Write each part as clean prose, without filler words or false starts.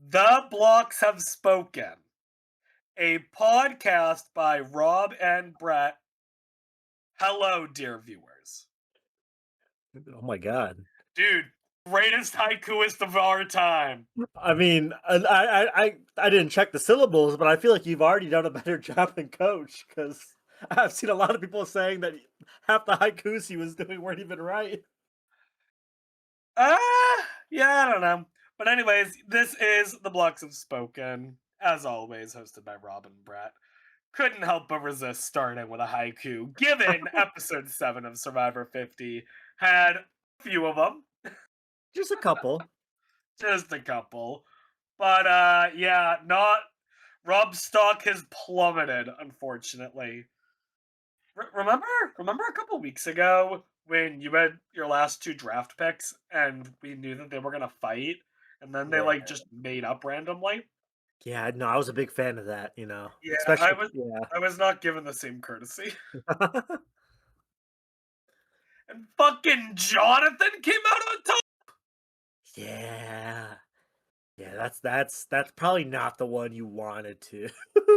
The Blocks Have Spoken, a podcast by Rob and Brett. Hello, dear viewers. Oh my god. Dude, greatest haikuist of our time. I mean, I didn't check the syllables, but I feel like you've already done a better job than Coach because I've seen a lot of people saying that half the haikus he was doing weren't even right. Yeah, I don't know. But anyways, this is The Blocks Have Spoken, as always, hosted by Rob and Brett. Couldn't help but resist starting with a haiku, given episode 7 of Survivor 50 had a few of them, Just a couple. just a couple. But yeah, not Rob's stock has plummeted, unfortunately. Remember, a couple weeks ago when you had your last two draft picks and we knew that they were gonna fight, and then they Yeah. like just made up randomly. Yeah, no, I was a big fan of that, Yeah, especially yeah. I was not given the same courtesy. And fucking Jonathan came out on top. Yeah. Yeah, that's probably not the one you wanted to.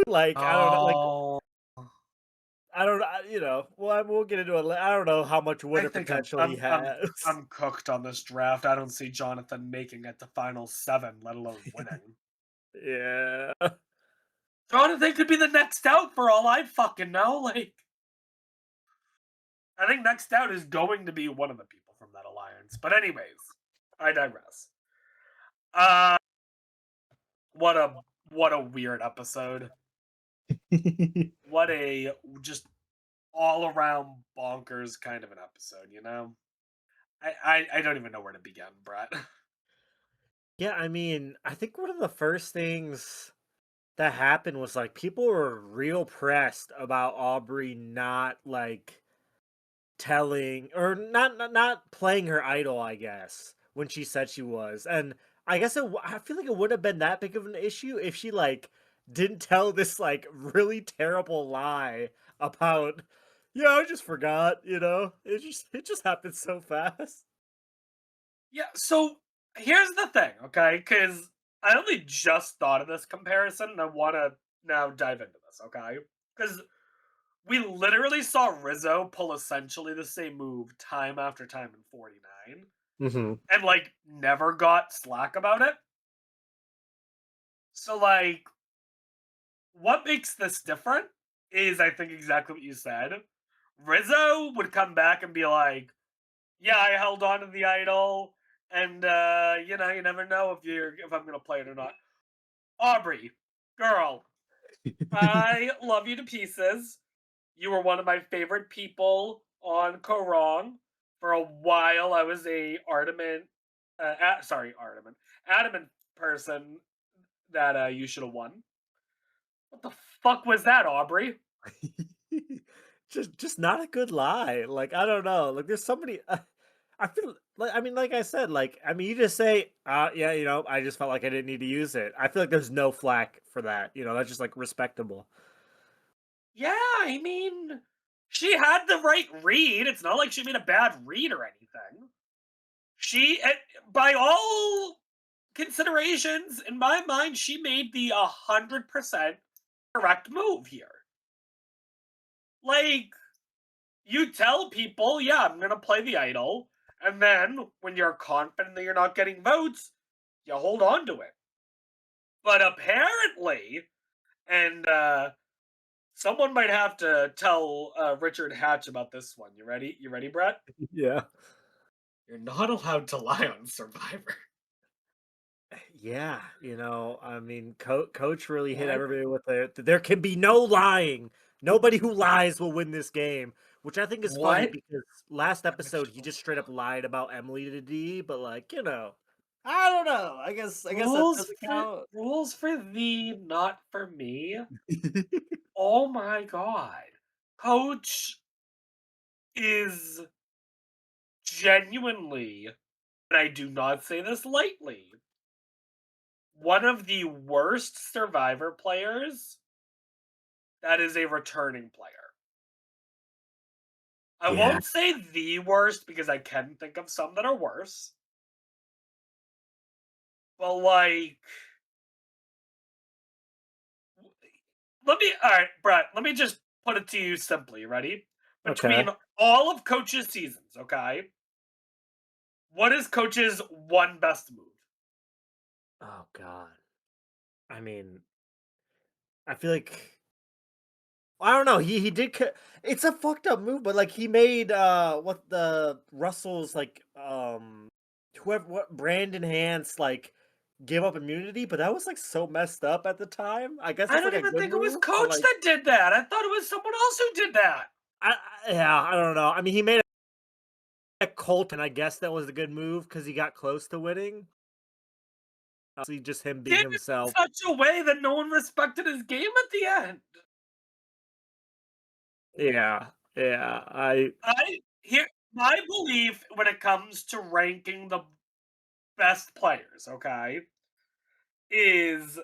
I don't know, Oh, I don't well, we'll get into it. I don't know how much I winner think potential he has. I'm cooked on this draft. I don't see Jonathan making it to final seven, let alone winning. Yeah. Jonathan could be the next out for all I fucking know. Like, I think next out is going to be one of the people from that alliance. But anyways, I digress. Uh what a what a weird episode. What a just all around bonkers kind of an episode, you know? I don't even know where to begin, Brett. Yeah, I mean, I think one of the first things that happened was like people were real pressed about Aubrey not like telling or not playing her idol, I guess, when she said she was. And I guess I feel like it would have been that big of an issue if she like didn't tell this like really terrible lie about yeah, I just forgot, it just happened so fast. Yeah, so here's the thing, okay? Because I only just thought of this comparison and I want to now dive into this, okay? Because we literally saw Rizzo pull essentially the same move time after time in 49 Mhm. and like never got slack about it. So, like, what makes this different is I think exactly what you said. Rizzo would come back and be like, yeah, I held on to the idol, and you never know if I'm gonna play it or not. Aubrey, girl, I love you to pieces. You were one of my favorite people on Korong. For a while, I was a adamant person that you should have won. What the fuck was that, Aubrey? Just not a good lie. Like, I don't know. Like, there's somebody. I feel like I mean, like I said, you just say, yeah, I just felt like I didn't need to use it. I feel like there's no flack for that. That's just like respectable. Yeah, I mean, she had the right read. It's not like she made a bad read or anything. By all considerations, in my mind, she made the 100% correct move here. Like, you tell people, yeah, I'm going to play the idol. And then when you're confident that you're not getting votes, you hold on to it. But apparently, and someone might have to tell Richard Hatch about this one. You ready? You ready, Brett? Yeah. You're not allowed to lie on Survivor. Yeah, I mean, Coach really hit What? everybody with it. There can be no lying. Nobody who lies will win this game, which I think is funny What? because last episode he just straight up lied about Emily to D, but I don't know. I guess that doesn't count. Rules for thee, not for me. Oh my god. Coach is genuinely, and I do not say this lightly, one of the worst Survivor players that is a returning player. I Yeah. won't say the worst because I can think of some that are worse. But like let me all right, Brett, let me just put it to you simply. Ready? Okay. Between all of Coach's seasons, okay? What is Coach's one best move? Oh god. I mean, I feel like I don't know. He did. It's a fucked up move, but like he made what the Russell's like whoever what Brandon Hans like give up immunity, but that was like so messed up at the time. I guess I it's don't like a even good think it was move, but Coach like that did that. I thought it was someone else who did that. yeah, I don't know. I mean, he made a Colton. I guess that was a good move because he got close to winning. Obviously, just him being Did it in himself. such a way that no one respected his game at the end. Yeah, yeah. I I here my belief when it comes to ranking the best players, okay, is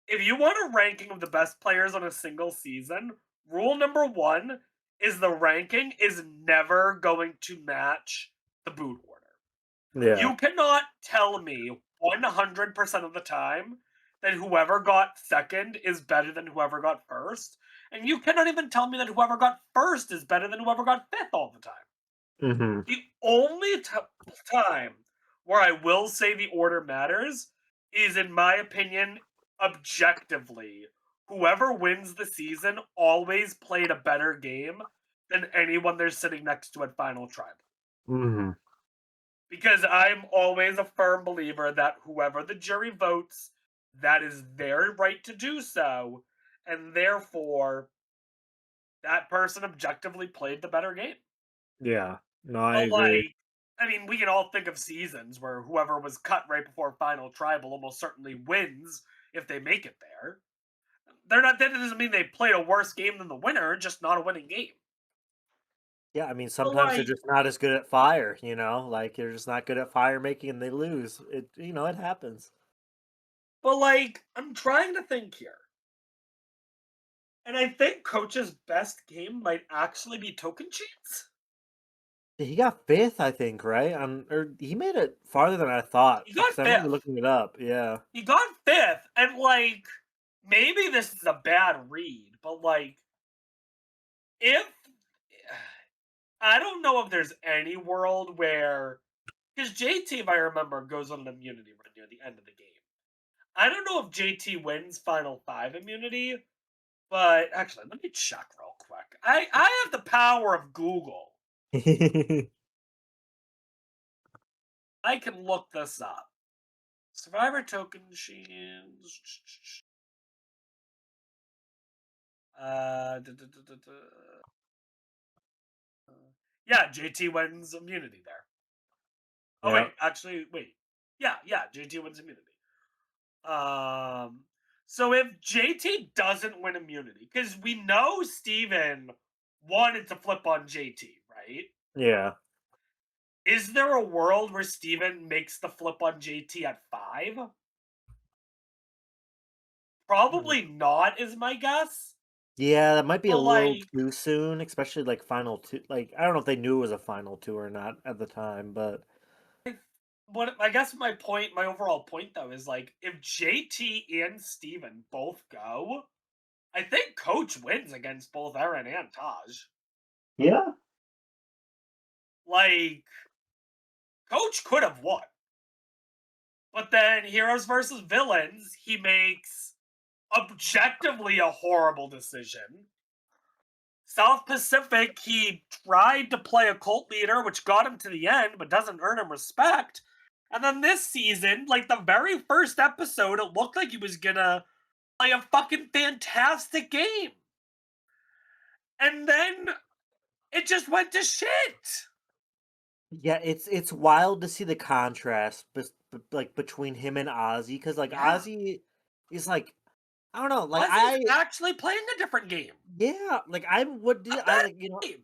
if you want a ranking of the best players on a single season, rule number one is the ranking is never going to match the boot order. yeah. You cannot tell me 100% of the time that whoever got second is better than whoever got first. And you cannot even tell me that whoever got first is better than whoever got fifth all the time. Hmm. The only time where I will say the order matters is, in my opinion, objectively. Whoever wins the season always played a better game than anyone they're sitting next to at Final Tribal. Hmm. Because I'm always a firm believer that whoever the jury votes, that is their right to do so. And therefore, that person objectively played the better game. Yeah. No, I But agree. like, I mean, we can all think of seasons where whoever was cut right before final tribal almost certainly wins if they make it there. They're not. That doesn't mean they played a worse game than the winner, just not a winning game. Yeah, I mean, But sometimes they're like, just not as good at fire, like they're just not good at fire making and they lose. It happens. I'm trying to think here, and I think Coach's best game might actually be Token Cheats. Yeah, he got fifth, I think, right? Or he made it farther than I thought He got because I remember fifth. looking it up. Yeah. He got fifth, and like, maybe this is a bad read, but like, if I don't know if there's any world where because JT, if I remember, goes on an immunity run near the end of the game. I don't know if JT wins Final Five immunity, but actually, let me check real quick. I have the power of Google. I can look this up. Survivor token machines. Da, da, da, da, da. Yeah, JT wins immunity there. Oh Yeah. wait, actually, wait. Yeah, JT wins immunity. Um, so if JT doesn't win immunity, because we know Steven wanted to flip on JT, right? Yeah. Is there a world where Steven makes the flip on JT at 5? Hmm. Probably not, is my guess. Yeah, that might be a But little like, too soon, especially like final two. Like, I don't know if they knew it was a final two or not at the time, but what I guess my overall point though is like, if JT and Steven both go, I think Coach wins against both Aaron and Taj. yeah. Like, Coach could have won. But then Heroes versus Villains, he makes objectively a horrible decision. South Pacific, he tried to play a cult leader, which got him to the end, but doesn't earn him respect. And then this season, like the very first episode, it looked like he was gonna play a fucking fantastic game. And then it just went to shit. Yeah, it's wild to see the contrast like between him and Ozzy because like Yeah. Ozzy is like I don't know, like Ozzy's actually playing a different game. yeah, like I would do A I better like game.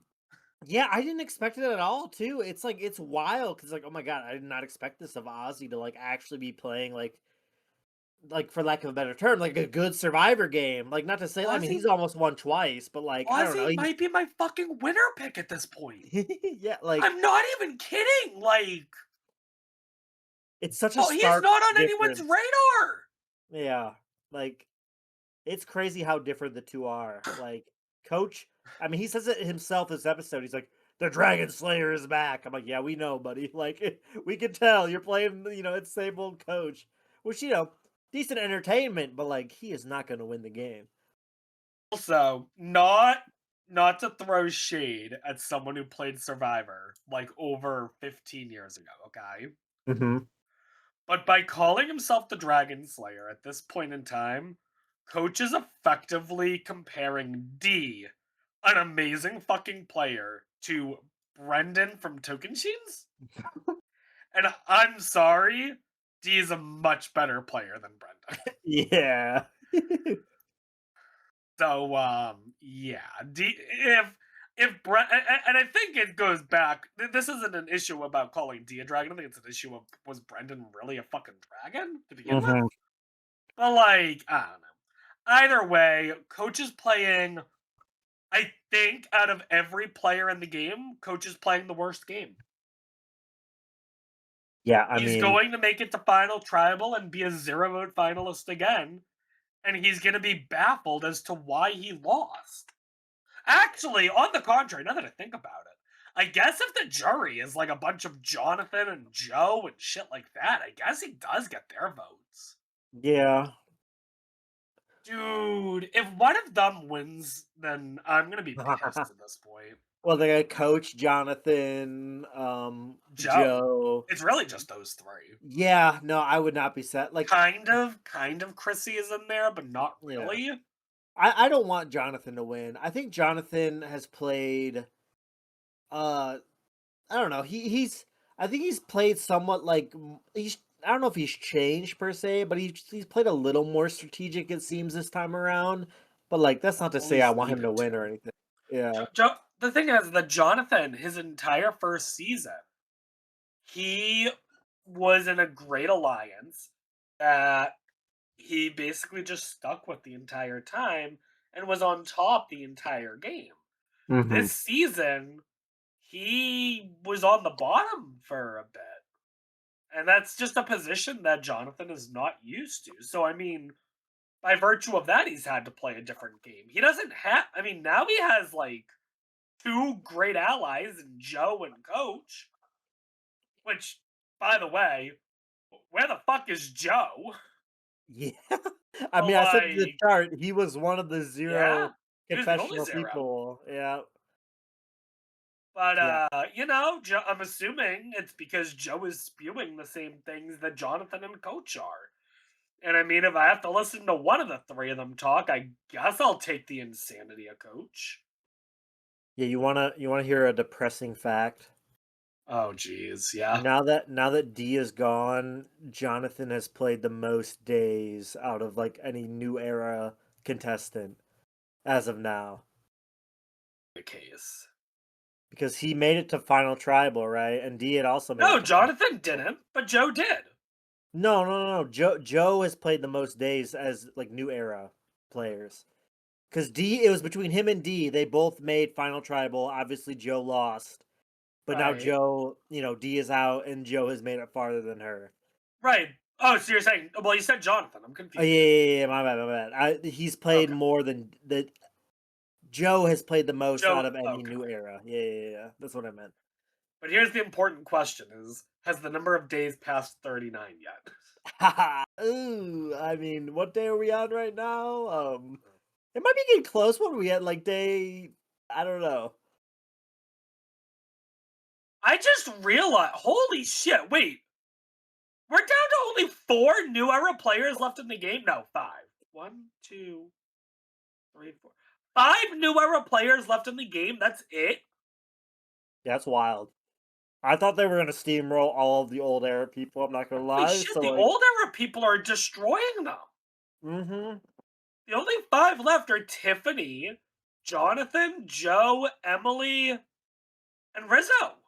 yeah, I didn't expect it at all too. It's like it's wild because like oh my god, I did not expect this of Ozzy to like actually be playing like for lack of a better term, like a good survivor game. Like not to say I mean Ozzy he's almost won twice, but like I don't know, Ozzy might be my fucking winner pick at this point. yeah, like I'm not even kidding. Like, it's such a oh, he's stark not on anyone's difference. radar. Yeah, like It's crazy how different the two are. Like, Coach, I mean, he says it himself this episode. He's like, "The Dragon Slayer is back." I'm like, "Yeah, we know, buddy. Like, we can tell you're playing. It's the same old Coach, which decent entertainment, but like, he is not going to win the game." Also, not to throw shade at someone who played Survivor like over 15 years ago, okay? Hmm. But by calling himself the Dragon Slayer at this point in time, Coach is effectively comparing D, an amazing fucking player, to Brendan from Tokenshiens. And I'm sorry, D is a much better player than Brendan. Yeah. So yeah, D if Brent and I think it goes back. This isn't an issue about calling D a dragon. I think it's an issue of was Brendan really a fucking dragon to begin with? Hmm. But like, I don't know. Either way, Coach is playing. I think out of every player in the game, Coach is playing the worst game. Yeah, I He's mean, going to make it to final tribal and be a zero vote finalist again, and he's going to be baffled as to why he lost. Actually, on the contrary, now that I think about it, I guess if the jury is like a bunch of Jonathan and Joe and shit like that, I guess he does get their votes. yeah. Dude, if one of them wins, then I'm gonna be pissed at this point. Well, they got Coach, Jonathan, Joe. Joe. It's really just those three. Yeah, no, I would not be set. Like, Kind of Chrissy is in there, but not yeah. really. I don't want Jonathan to win. I think Jonathan has played uh I don't know. I think he's played somewhat like he's I don't know if he's changed per se, but he's played a little more strategic it seems this time around. But like that's not to At say I least want him to needed win or to. anything. Yeah. The thing is that Jonathan, his entire first season, he was in a great alliance that he basically just stuck with the entire time and was on top the entire game. Hmm. This season, he was on the bottom for a bit. And that's just a position that Jonathan is not used to. So, I mean, by virtue of that, he's had to play a different game. He doesn't have, I mean, now he has like two great allies in Joe and Coach, which, by the way, where the fuck is Joe? Yeah. I But mean, I said in the like, chart he was one of the yeah, zero he was the only confessional zero. people. Yeah. But Yeah. I'm assuming it's because Joe is spewing the same things that Jonathan and Coach are. And I mean, if I have to listen to one of the three of them talk, I guess I'll take the insanity of Coach. Yeah, you wanna hear a depressing fact? Oh, geez, yeah. Now that D is gone, Jonathan has played the most days out of like any new era contestant as of now The case. because he made it to final tribal, right? And D had also made No, it to final Jonathan tribal. didn't, but Joe did. No, no, no, no. Joe has played the most days as like new era players. Because D, it was between him and D. They both made final tribal. Obviously, Joe lost, but now Right. D is out, and Joe has made it farther than her. Right. Oh, so you're saying, well, you said Jonathan. I'm Oh yeah, confused. yeah, yeah, yeah, my bad, my bad. He's played Okay. more than that. Joe has played the most out Joe, of any okay. new era. Yeah, yeah, yeah, yeah. That's what I meant. But here's the important question is, has the number of days passed 39 yet? Ooh, I mean, what day are we on right now? It might be getting close. What are we at? Like day? I don't know. I just realized, holy shit, wait. We're down to only four new era players left in the game? No, five. One, two, three, four. Five new era players left in the game. That's it. Yeah, that's wild. I thought they were gonna steamroll all of the old era people. I'm not gonna Holy lie. shit, So the like, old era people are destroying them. mm-hmm. The only five left are Tiffany, Jonathan, Joe, Emily, and Rizzo.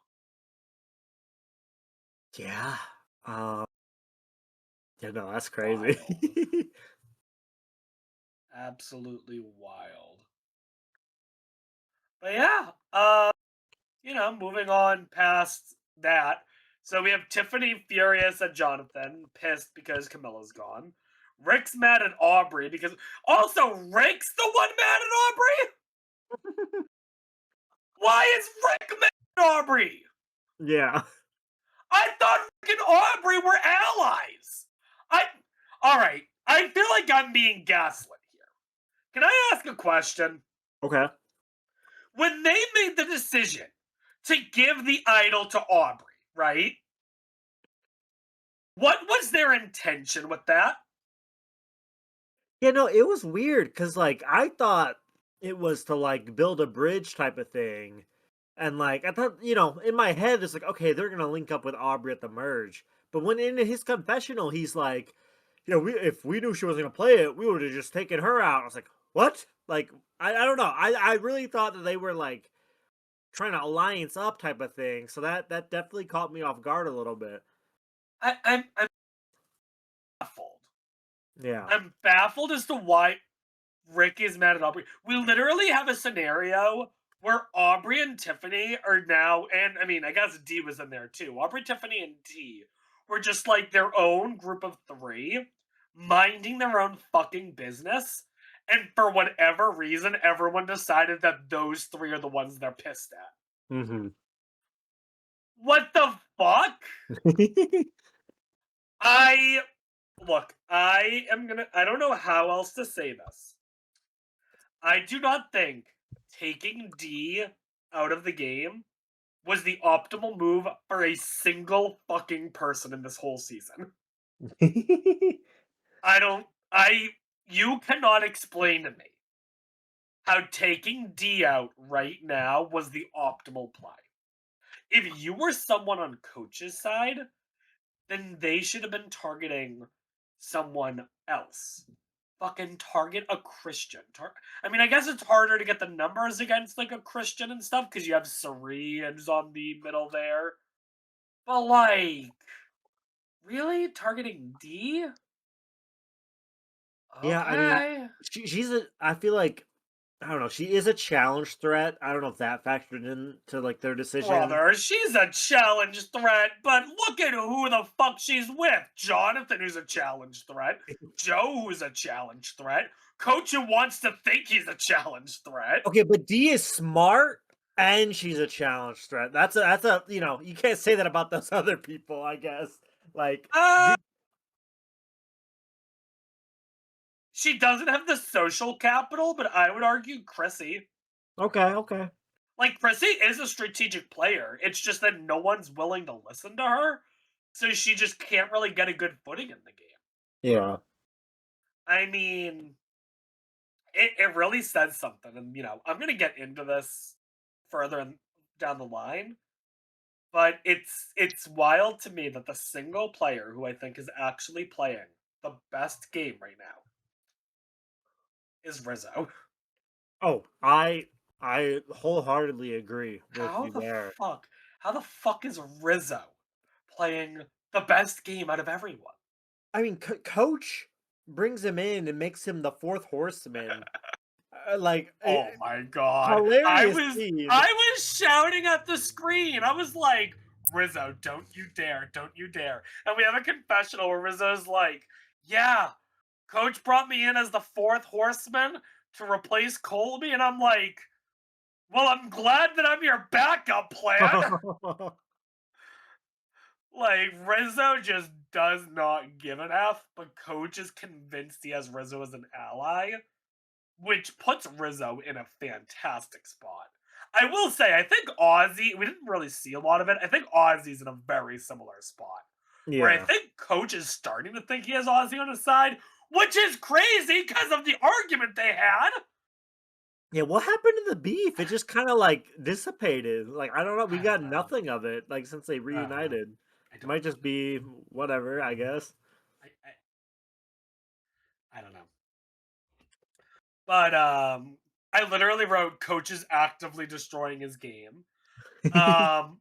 Yeah. Um. Yeah, no, that's crazy. Wild. Absolutely wild. But yeah, moving on past that. So we have Tiffany furious at Jonathan, pissed because Camilla's gone. Rick's mad at Aubrey because also Rick's the one mad at Aubrey. Why is Rick mad at Aubrey? Yeah. I thought Rick and Aubrey were allies. I all right. I feel like I'm being gaslit here. Can I ask a question? Okay. When they made the decision to give the idol to Aubrey, right? What was their intention with that? Yeah, no, it was weird because, like, I thought it was to, like, build a bridge type of thing. And, like, I thought, in my head, it's like, okay, they're going to link up with Aubrey at the merge. But when in his confessional, he's like, if we knew she wasn't going to play it, we would have just taken her out. I was like, what? Like, I don't know. I really thought that they were, like, trying to alliance up type of thing. So that definitely caught me off guard a little bit. I'm baffled. Yeah. I'm baffled as to why Rick is mad at Aubrey. We literally have a scenario where Aubrey and Tiffany are now, and I mean, I guess D was in there too. Aubrey, Tiffany, and D were just like their own group of three, minding their own fucking business. And for whatever reason, everyone decided that those three are the ones they're pissed at. Hmm. What the fuck? I look, I don't know how else to say this. I do not think taking D out of the game was the optimal move for a single fucking person in this whole season. I don't I You cannot explain to me how taking D out right now was the optimal play. If you were someone on coach's side, then they should have been targeting someone else. Fucking target a Christian. I mean, I guess it's harder to get the numbers against like a Christian and stuff because you have Sari and on the middle there. But like, really targeting D? Yeah, I mean, Okay. I feel like, I don't know, she is a challenge threat. I don't know if that factored into like their decision. Brother, she's a challenge threat, but look at who the fuck she's with. Jonathan, who's a challenge threat. Joe, who's a challenge threat. Coach, who wants to think he's a challenge threat. Okay, but D is smart and she's a challenge threat. That's a you can't say that about those other people, I guess. Like, Uh, she doesn't have the social capital, but I would argue Chrissy. okay, okay. Like, Chrissy is a strategic player. It's just that no one's willing to listen to her. So she just can't really get a good footing in the game. Yeah. I mean, it really says something. And, I'm going to get into this down the line. But it's wild to me that the single player who I think is actually playing the best game right now is Rizzo. Oh, I wholeheartedly agree with How you the there. fuck? How the fuck is Rizzo playing the best game out of everyone? I mean, coach brings him in and makes him the fourth horseman. Like, Oh my god. hilarious scene. I was shouting at the screen. I was like, Rizzo, don't you dare, don't you dare. And we have a confessional where Rizzo's like, yeah, coach brought me in as the fourth horseman to replace Colby, and I'm like, well, I'm glad that I'm your backup plan. Like, Rizzo just does not give an F, but coach is convinced he has Rizzo as an ally, which puts Rizzo in a fantastic spot. I will say, I think Ozzy, we didn't really see a lot of it. I think Ozzy's in a very similar spot where I Yeah. think coach is starting to think he has Ozzy on his side, which is crazy because of the argument they had. Yeah, what happened to the beef? It just kinda, like, dissipated. Like, I don't know, we I don't got know. nothing of it, like, since they I don't know. reunited. I It don't might just be whatever, I guess. I don't know. But I literally wrote coach is actively destroying his game. Um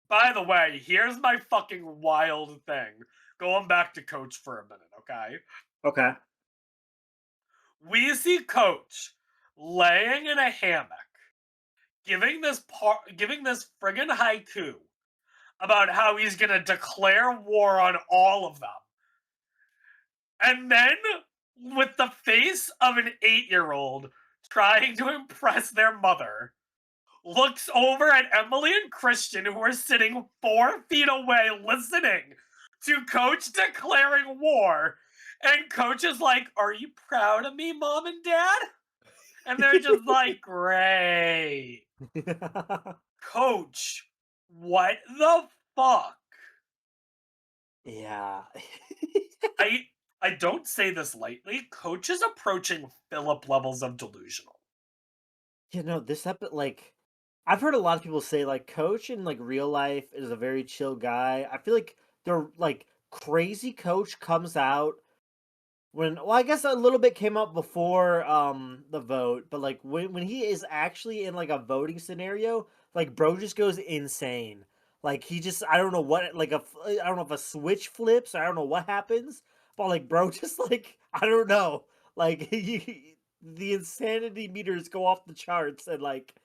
by the way, here's my fucking wild thing. Going back to coach for a minute, okay? Okay. We see coach laying in a hammock, giving this friggin' haiku about how he's gonna declare war on all of them. And then with the face of an 8-year-old trying to impress their mother, looks over at Emily and Christian, who are sitting 4 feet away listening to Coach declaring war. And Coach is like, "Are you proud of me, mom and dad?" And they're just like, "Great. Coach, what the fuck?" Yeah. I I don't say this lightly. Coach is approaching Philip levels of delusional. This like I've heard a lot of people say like Coach in like real life is a very chill guy. I feel like the like crazy Coach comes out when well, I guess a little bit came up before the vote, but like when he is actually in like a voting scenario, like bro just goes insane. Like he just I don't know what like I don't know if a switch flips, I don't know what happens, but like bro just like I don't know. Like the insanity meters go off the charts and like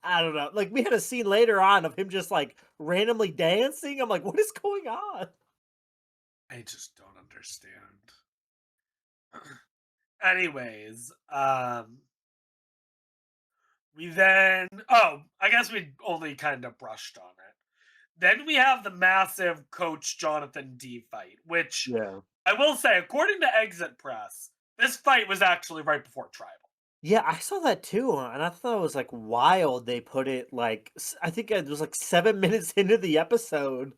I don't know. Like we had a scene later on of him just like randomly dancing. I'm like, what is going on? I just don't understand. Anyways, we then I guess we only kind of brushed on it. Then we have the massive Coach Jonathan D fight, which Yeah. I will say, according to Exit Press, this fight was actually right before Tribal. Yeah, I saw that too, and I thought it was like wild. They put it like I think it was like 7 minutes into the episode.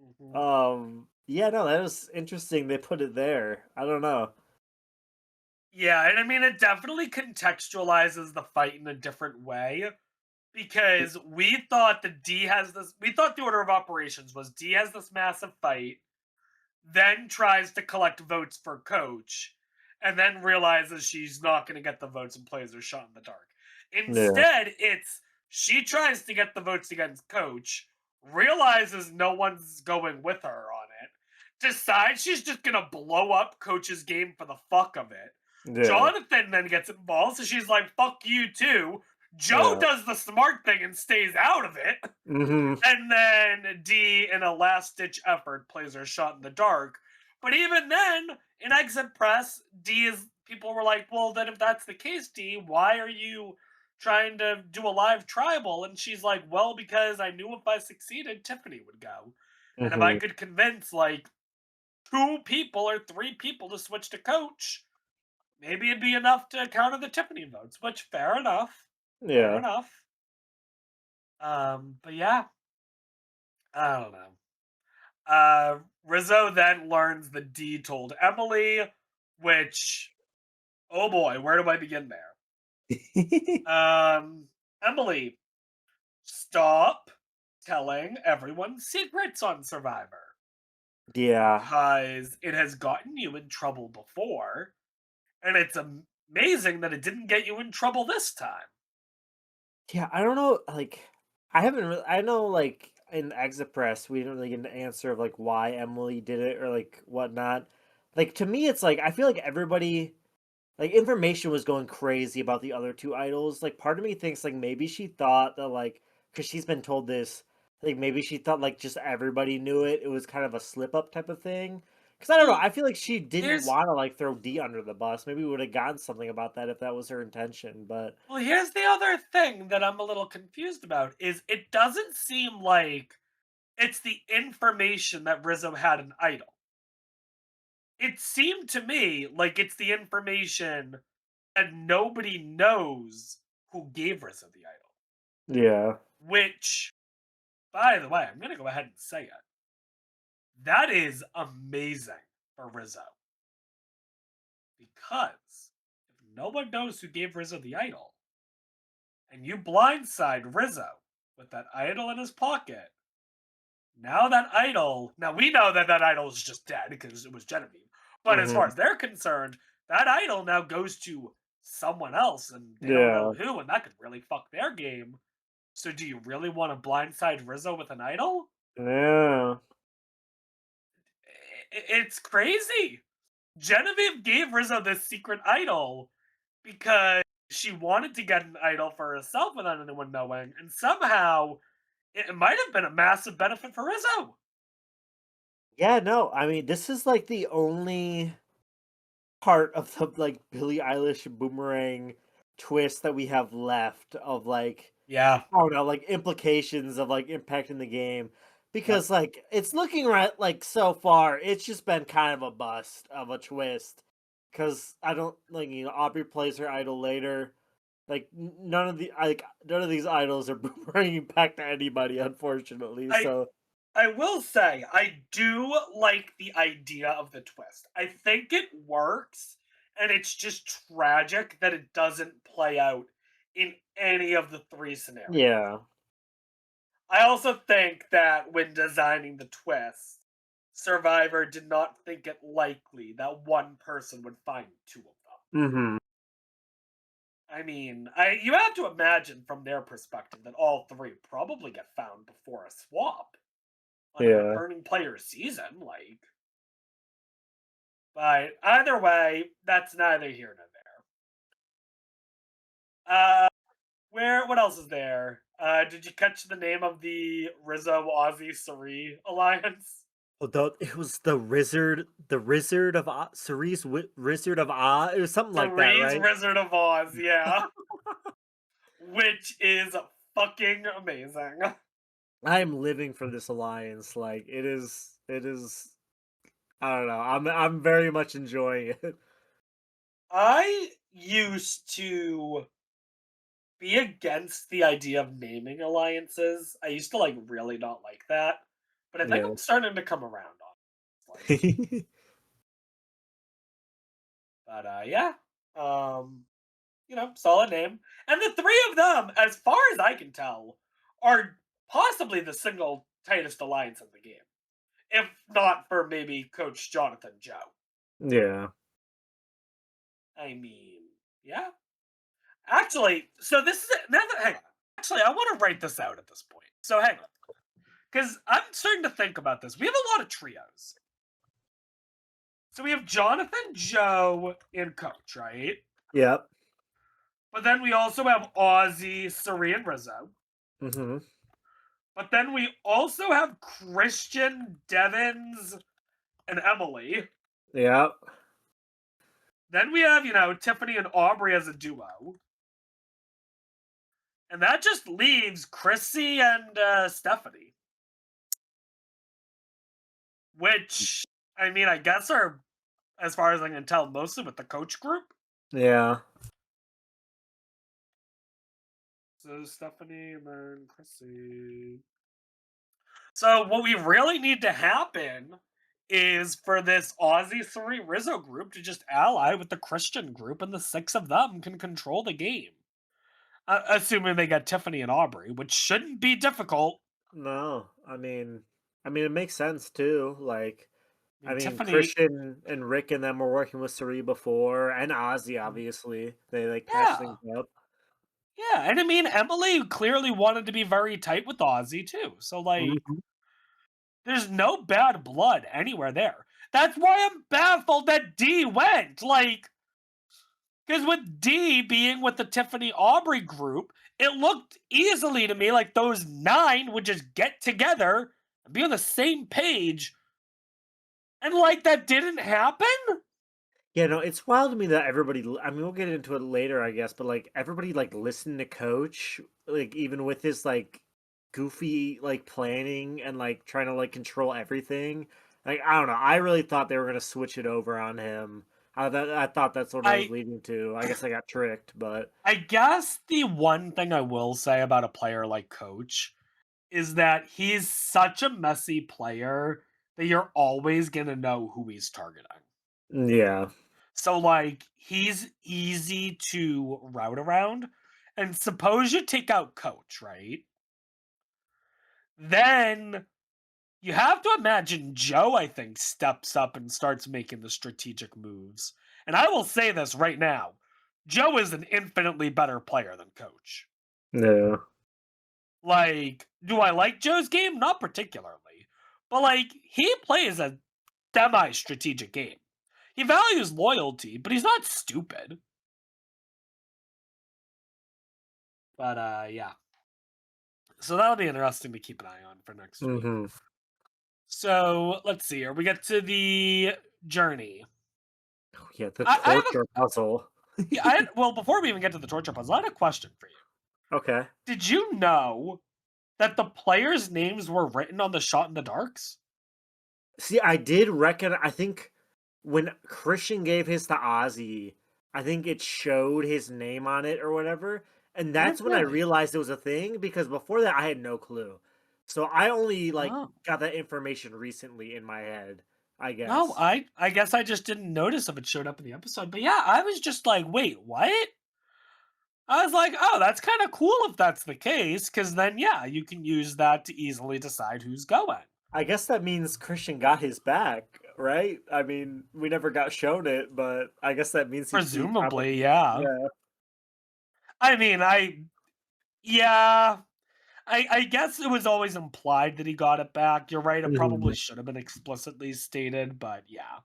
Mhm. Yeah, no, that was interesting. They put it there. I don't know. Yeah, and I mean, it definitely contextualizes the fight in a different way because we thought the order of operations was D has this massive fight, then tries to collect votes for Coach, and then realizes she's not going to get the votes and plays her shot in the dark. Yeah. Instead, it's she tries to get the votes against Coach, realizes no one's going with her on it, decides she's just going to blow up Coach's game for the fuck of it. Yeah. Jonathan then gets involved, so she's like, "Fuck you too." Joe Yeah. does the smart thing and stays out of it. Mhm. And then D, in a last ditch effort, plays her shot in the dark. But even then, in Exit Press, D is people were like, "Well, then if that's the case, D, why are you trying to do a live tribal?" And she's like, "Well, because I knew if I succeeded, Tiffany would go. And if I Mhm. could convince like 2 people or 3 people to switch to Coach, maybe it'd be enough to counter the Tiffany votes." Which fair enough. Fair Yeah. enough. But yeah, I don't know. Rizzo then learns the D told Emily, which, oh boy, where do I begin there? Um, Emily, stop telling everyone secrets on Survivor Yeah. because it has gotten you in trouble before, and it's amazing that it didn't get you in trouble this time. Yeah, I don't know, like, I haven't really I know, like, in Exit Press, we didn't really get an answer of, like, why Emily did it or, like, whatnot. Like, to me, it's like, I feel like everybody like, information was going crazy about the other 2 idols, like, part of me thinks, like, maybe she thought that, like, because 'cause she's been told this, like, maybe she thought, like, just everybody knew it, it was kind of a slip up type of thing. Because I don't know, Well, I feel like she didn't here's wanna, like, throw D under the bus, maybe we would've gotten something about that if that was her intention, but here's the other thing that I'm a little confused about is it doesn't seem like it's the information that Rizzo had an idol. It seemed to me like it's the information that nobody knows who gave Rizzo the idol. yeah. Which, by the way, I'm going to go ahead and say it. That is amazing for Rizzo because if no one knows who gave Rizzo the idol and you blindside Rizzo with that idol in his pocket, now we know that that idol is just dead because it was Genevieve. But as far Mhm. as they're concerned, that idol now goes to someone else and they don't know Yeah. who, and that could really fuck their game. So, do you really want to blindside Rizzo with an idol? Yeah. It's crazy. Genevieve gave Rizzo this secret idol because she wanted to get an idol for herself without anyone knowing, and somehow it might have been a massive benefit for Rizzo. Yeah, no, I mean, this is, like, the only part of the like Billie Eilish boomerang twist that we have left of like Yeah. I don't know, like implications of like impacting the game Yep. because like it's looking right like so far it's just been kind of a bust of a twist because I don't like Aubrey plays her idol later like none of these idols are bringing back to anybody unfortunately I so I will say I do like the idea of the twist. I think it works, and it's just tragic that it doesn't play out in any of the three scenarios. yeah I also think that when designing the twist, Survivor did not think it likely that one person would find two of them. mhm I mean, you have to imagine from their perspective that all three probably get found before a swap on a yeah returning player season, like. But either way, that's neither here nor there. What else is there? Did you catch the name of the Rizzo Ozzy Sari alliance? although it was the Wizard of Oz, Cerise Wizard of Oz it was something like that Sari's right Wizard of Oz, yeah. Which is fucking amazing. I am living for this alliance. Like it is I don't know. I'm very much enjoying it. I used to be against the idea of naming alliances. I used to like really not like that. But I think Yeah. I'm starting to come around on it. But yeah. Um solid name. And the three of them, as far as I can tell, are possibly the single tightest alliance in the game. If not for maybe Coach Jonathan Joe. Yeah. I mean, yeah. Actually, so this is now that hang on. Actually, I want to write this out at this point. So hang on. Because I'm starting to think about this. We have a lot of trios. So we have Jonathan, Joe, and Coach, right? Yep. But then we also have Ozzy, Sari, and Rizzo. Mhm. But then we also have Christian, Devins, and Emily. Yep. Then we have, Tiffany and Aubrey as a duo. And that just leaves Chrissy and Stephanie. Which, I mean, I guess are, as far as I can tell, mostly with the coach group. Yeah. So Stephanie and then Chrissy. So what we really need to happen is for this Aussie 3 Rizzo group to just ally with the Christian group, and the six of them can control the game. Assuming they get Tiffany and Aubrey, which shouldn't be difficult. No. I mean it makes sense too. Like I I mean, mean Tiffany, Christian and Rick and them were working with Sari before and Ozzy obviously. They like patched yeah, things up. yeah, and I mean Emily clearly wanted to be very tight with Ozzy too. So like, Mhm. there's no bad blood anywhere there. That's why I'm baffled that D went. Like, because with D being with the Tiffany Aubrey group, it looked easily to me like those nine would just get together and be on the same page. And like that didn't happen? Yeah, no, it's wild to me that I mean, we'll get into it later, I guess, but like everybody like listened to Coach, like even with his like goofy like planning and like trying to like control everything. Like I don't know, I really thought they were gonna switch it over on him. I thought that's what I was I leading to. I guess I got tricked, but I guess the one thing I will say about a player like Coach is that he's such a messy player that you're always going to know who he's targeting. yeah, So, like, he's easy to route around. And suppose you take out Coach, right? Then you have to imagine Joe, I think, steps up and starts making the strategic moves. And I will say this right now, Joe is an infinitely better player than Coach. yeah, Like, do I like Joe's game? Not particularly. But like, he plays a semi-strategic game. He values loyalty, but he's not stupid. But yeah. So that'll be interesting to keep an eye on for next week. hmm So let's see here. We get to the journey. Yeah, the I have a torture puzzle. yeah, I had, well, before we even get to the torture puzzle, I had a question for you. Okay. Did you know that the players' names were written on the shot in the darks? See, I did reckon. I think when Christian gave his to Ozzy, I think it showed his name on it or whatever, and Did that's it when I really? realized it was a thing, because before that I had no clue. So I only, like, Oh. got that information recently in my head, I No, guess. I guess I just didn't notice if it showed up in the episode. But yeah, I was just like, wait, what? I was like, oh, that's kind of cool if that's the case, because then yeah, you can use that to easily decide who's going. I guess that means Christian got his back, right? I mean, we never got shown it, but I guess that means he probably, Presumably, yeah. yeah. I mean, yeah, I guess it was always implied that he got it back. You're right, it probably Mhm. should have been explicitly stated, but yeah.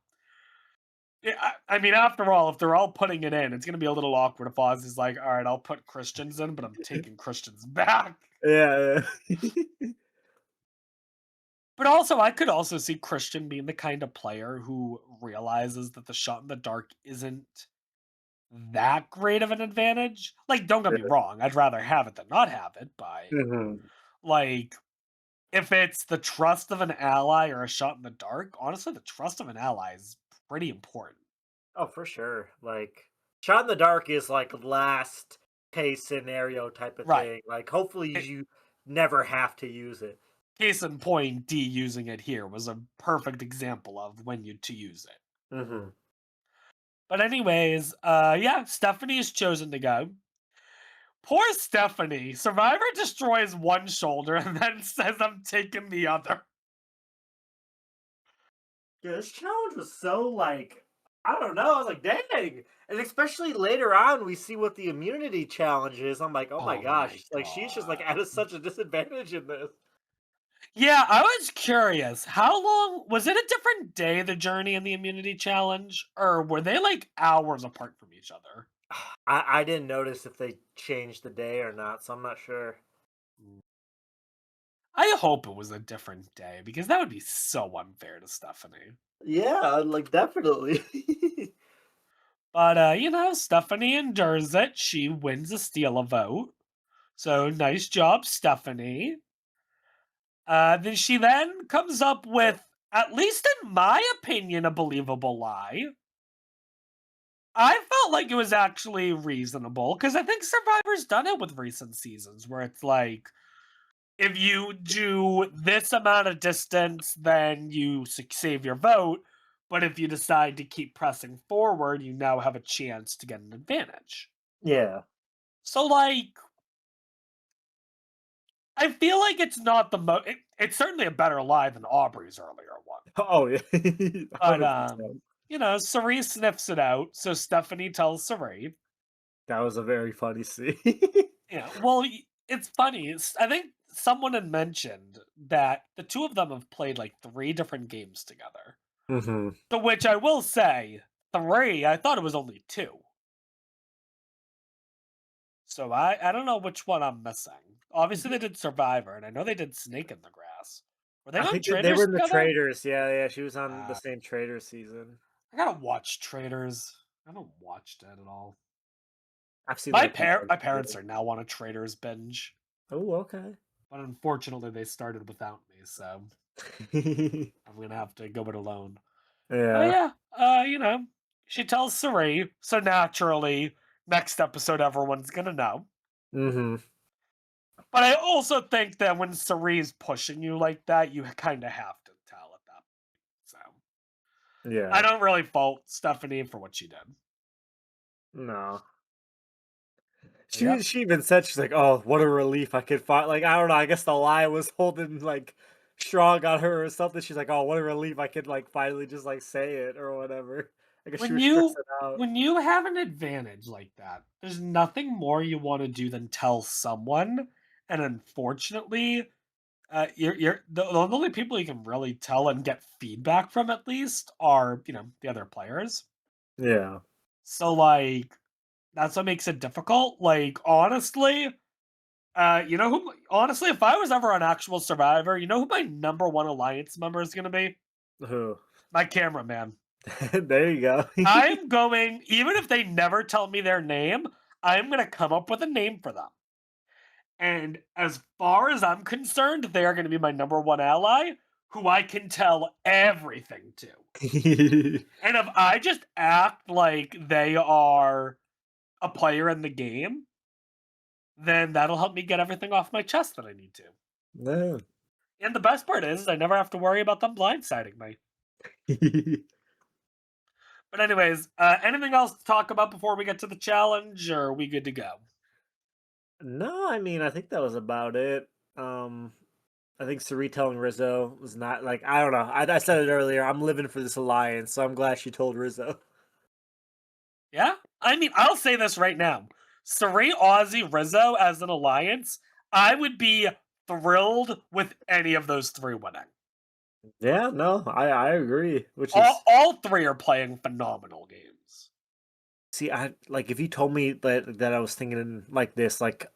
Yeah, I mean, after all, if they're all putting it in, it's gonna be a little awkward if Oz is like, all right, I'll put Christians in, but I'm taking Christians back. Yeah, yeah. But also, I could also see Christian being the kind of player who realizes that the shot in the dark isn't that great of an advantage. Like, don't get me wrong, I'd rather have it than not have it, but Mhm. like, if it's the trust of an ally or a shot in the dark, honestly, the trust of an ally is pretty important. Oh, for sure. Like, shot in the dark is like last case scenario type of Right. thing. Like, hopefully you never have to use it. Case in point, D using it here was a perfect example of when you to use it. Mhm. But anyways, yeah, Stephanie is chosen to go. Poor Stephanie. Survivor destroys one shoulder and then says I'm taking the other. Yeah, this challenge was so, like, I don't know. I was like, dang. And especially later on, we see what the immunity challenge is. I'm like, oh my Oh my gosh. Like, she's just like god. at a, such a disadvantage in this. Yeah, I was curious. How long was it a different day, the journey and the immunity challenge? Or were they like hours apart from each other? I didn't notice if they changed the day or not, so I'm not sure. I hope it was a different day because that would be so unfair to Stephanie. Yeah, like definitely. But Stephanie endures it. She wins a steal a vote. So nice job, Stephanie. Then she then comes up with, at least in my opinion, a believable lie. I felt like it was actually reasonable because I think Survivor's done it with recent seasons where it's like, if you do this amount of distance, then you save your vote. But if you decide to keep pressing forward, you now have a chance to get an advantage. Yeah. So, like, I feel like it's not the it's certainly a better lie than Aubrey's earlier one. Oh, yeah. But 100%. Cerie sniffs it out, so Stephanie tells Cerie. That was a very funny scene. Yeah, well, it's funny. I think someone had mentioned that the two of them have played like three different games together. Mhm. To which I will say, three. I thought it was only two. So I don't know which one I'm missing. Obviously, they did Survivor, and I know they did Snake in the Grass. Were they I on think they were Traders in the together? Traders. Yeah, yeah, she was on the Uh, same Traders season. I gotta watch Traders. I haven't watched it at all. I've seen My like par one my parents video. are now on a Traders binge, Oh, okay. but unfortunately, they started without me, so I'm gonna have to go it alone. But Yeah. yeah, she tells Cerie, so naturally, next episode everyone's gonna know. Mhm. But I also think that when Cerie's pushing you like that, you kind of have to tell at that point. So I Yeah. don't really fault Stephanie for what she did. No. But yep. She even said, she's like, "Oh, what a relief I could find." Like, I don't know, I guess the lie was holding, like, strong on her or something. She's like, "Oh, what a relief I could, like, finally just, like, say it," or whatever. I guess she When was you stressing out. when you have an advantage like that, there's nothing more you want to do than tell someone. And unfortunately, the only people you can really tell and get feedback from at least are the other players. Yeah. So like that's what makes it difficult. Like honestly, honestly, if I was ever on actual Survivor, you know who my number one alliance member is gonna be? Who? My cameraman. There you go. I'm going, even if they never tell me their name, I'm going to come up with a name for them. And as far as I'm concerned, they are going to be my number one ally who I can tell everything to. And if I just act like they are a player in the game, then that'll help me get everything off my chest that I need to. No. And the best part is I never have to worry about them blindsiding me. But anyways, anything else to talk about before we get to the challenge, or are we good to go? No, I mean, I think that was about it. I think Sarita telling Rizzo was not like, I don't know. I said it earlier. I'm living for this alliance, so I'm glad she told Rizzo. Yeah? I mean, I'll say this right now. Saray, Ozzy, Rizzo as an alliance, I would be thrilled with any of those three winning. Yeah, no, I agree. Which All, is, all three are playing phenomenal games. see, I like if you told me that I was thinking like this, like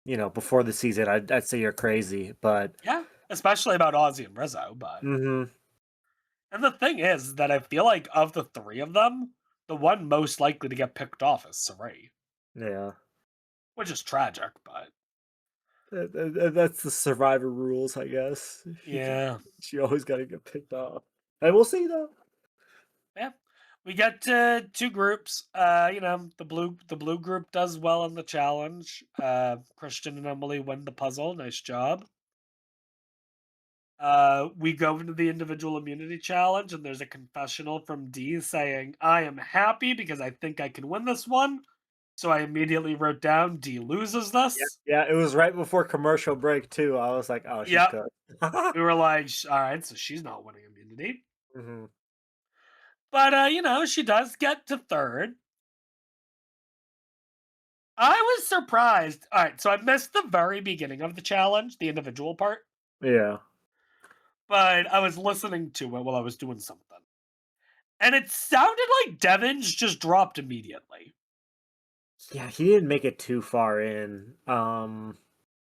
before the season, I'd say you're crazy. But Yeah, especially about Ozzy and Rizzo. But hmm and the thing is that I feel like of the three of them, the one most likely to get picked off is Saray, yeah, which is tragic. But that's the Survivor rules, I guess. yeah, She always got to get picked off, and we'll see though. yeah. We get two groups. The blue group does well in the challenge. Christian and Emily win the puzzle. Nice job. We go into the individual immunity challenge, and there's a confessional from D saying, "I am happy because I think I can win this one." So I immediately wrote down D loses Yeah, this. yeah, it was right before commercial break too. I was like, oh, she's Yep. cooked. We were like, "All right, so she's not winning immunity." hmm But she does get to third. I was surprised. All right, so I missed the very beginning of the challenge, the individual part, Yeah. but I was listening to it while I was doing something. And it sounded like Devins just dropped immediately. Yeah, he didn't make it too far in.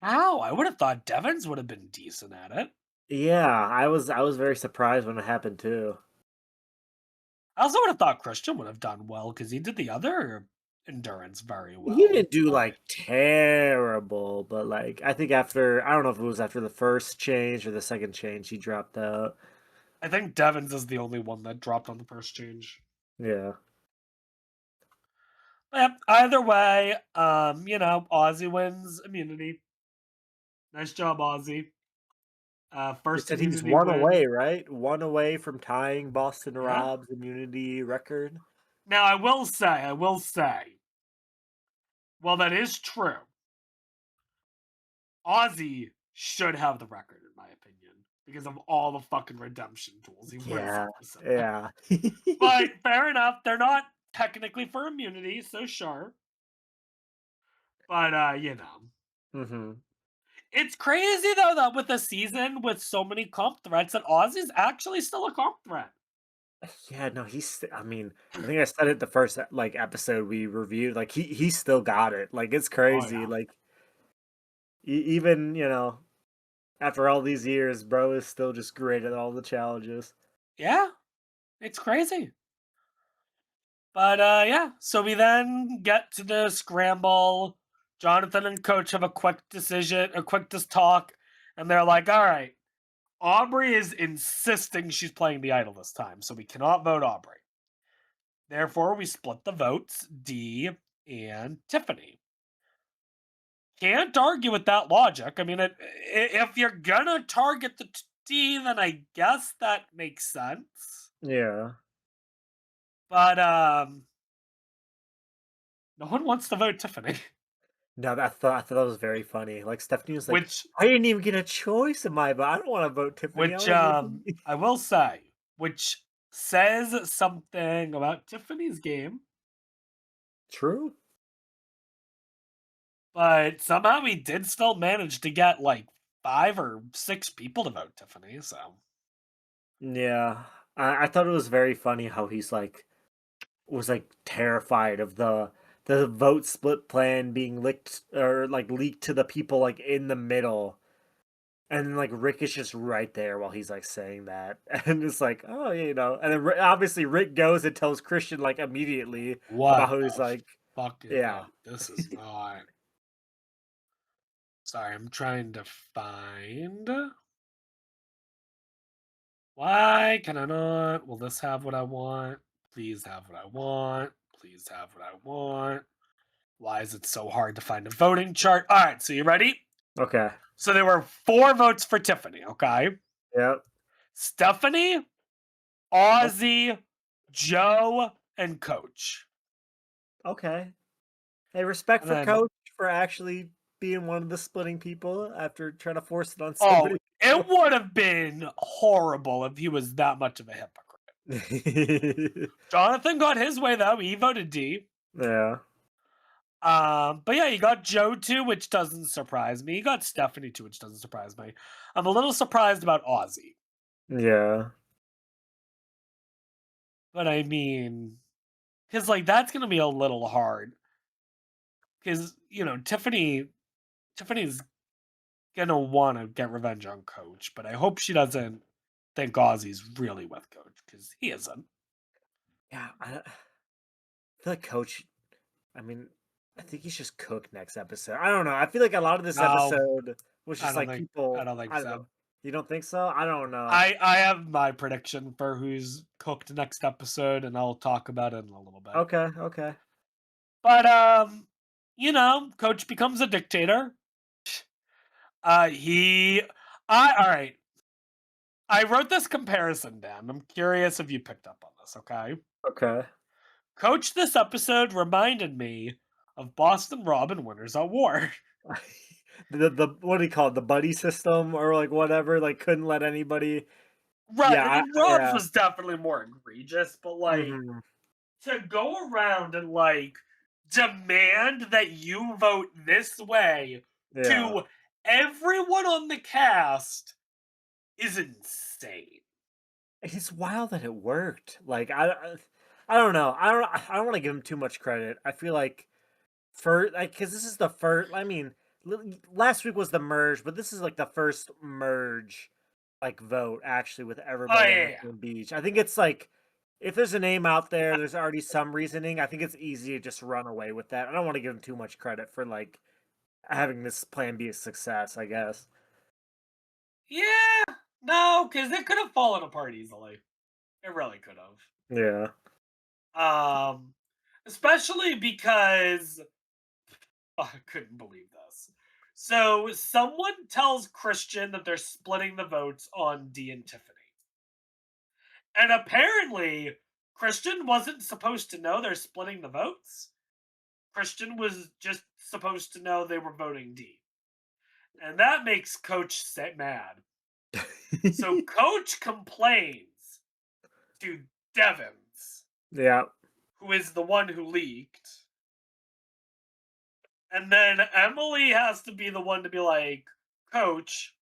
Wow, I would have thought Devins would have been decent at it. Yeah, I was very surprised when it happened too. I also would have thought Christian would have done well because he did the other endurance very He well. didn't do But like terrible, but like I think after I don't know if it was after the first change or the second change he dropped out. I think Devins is the only one that dropped on the first change. Yeah. But yeah, either way, Aussie wins immunity. Nice job, Aussie. He First said he's immunity one win. away, right? One away from tying Boston Yeah. Rob's immunity record. Now I will say, well, that is true. Aussie should have the record, in my opinion, because of all the fucking redemption tools he wins Yeah. this. Yeah. But fair enough, they're not technically for immunity, so sure. But hmm it's crazy though that with a season with so many comp threats, that Aussie's actually still a comp threat. Yeah, no, I mean, I think I said it the first like episode we reviewed. Like he still got it. Like it's Oh crazy. yeah, Like even after all these years, bro is still just great at all the challenges. yeah, it's crazy. But yeah, so we then get to the scramble. Jonathan and Coach have a quick decision, a quick just talk, and they're like, "All right, Aubrey is insisting she's playing the idol this time, so we cannot vote Aubrey. Therefore, we split the votes, D and Tiffany." Can't argue with that logic. I mean, if you're gonna target the D, then I guess that makes sense. Yeah. But no one wants to vote Tiffany, No, I thought that was very funny. Like Stephanie was like, which I didn't even get a choice in my vote. I don't want to vote Tiffany. I which want to vote Tiffany. I will say, which says something about Tiffany's game. True. But somehow he did still manage to get like 5 or 6 people to vote Tiffany. So Yeah. I thought it was very funny how he's like was like terrified of the vote split plan being leaked to the people like in the middle. And like Rick is just right there while he's like saying that, and it's like, oh, and then obviously Rick goes and tells Christian like immediately about What who he's the like, fuck is yeah, this is not. Sorry, I'm trying to find. Why can I not? Will this have what I want? Please have what I want. Please have what I want. Why is it so hard to find a voting chart? All right, so you ready? okay, So there were 4 votes for Tiffany, okay? yep, Stephanie, o- Ozzy, Joe, and Coach. okay. Hey, respect And for then, Coach for actually being one of the splitting people after trying to force it on oh, somebody. it would have been horrible if he was that much of a hypocrite. Jonathan got his way though. He voted D. Yeah, But yeah, you got Joe too, which doesn't surprise me. You got Stephanie too, which doesn't surprise me. I'm a little surprised about Ozzy, yeah. but I mean, because like that's gonna be a little hard. Because Tiffany's gonna want to get revenge on Coach, but I hope she doesn't think Ozzy's really with Coach because he isn't. Yeah, feel like Coach. I mean, I think he's just cooked next episode. I don't know. I feel like a lot of this No, episode was I just don't like think I people. don't think I don't know. so. You don't think so? I don't know. I have my prediction for who's cooked next episode, and I'll talk about it in a little bit. Okay, okay. But Coach becomes a dictator. He I all right. I wrote this comparison down. I'm curious if you picked up on this, okay? Okay. Coach this episode reminded me of Boston Robin Winners at War. The what do you call it? The buddy system or like whatever, like couldn't let anybody. Right. Yeah, I mean Rob's yeah. was definitely more egregious, but like Hmm. to go around and like demand that you vote this way Yeah. to everyone on the cast is insane. It's wild that it worked. Like I don't know. I don't want to give him too much credit. I feel like for like because this is the first. I mean, last week was the merge, but this is like the first merge like vote actually with Oh everybody on the yeah. same beach. I think it's like if there's a name out there, there's already some reasoning. I think it's easy to just run away with that. I don't want to give him too much credit for like having this plan be a success. I guess. Yeah. No, because it could have fallen apart easily. It really could have. Yeah. Um, Especially because I couldn't believe this. So someone tells Christian that they're splitting the votes on D and Tiffany. And apparently, Christian wasn't supposed to know they're splitting the votes. Christian was just supposed to know they were voting D. And that makes Coach mad. So Coach complains to Devins, Yeah. who is the one who leaked. And then Emily has to be the one to be like, Coach,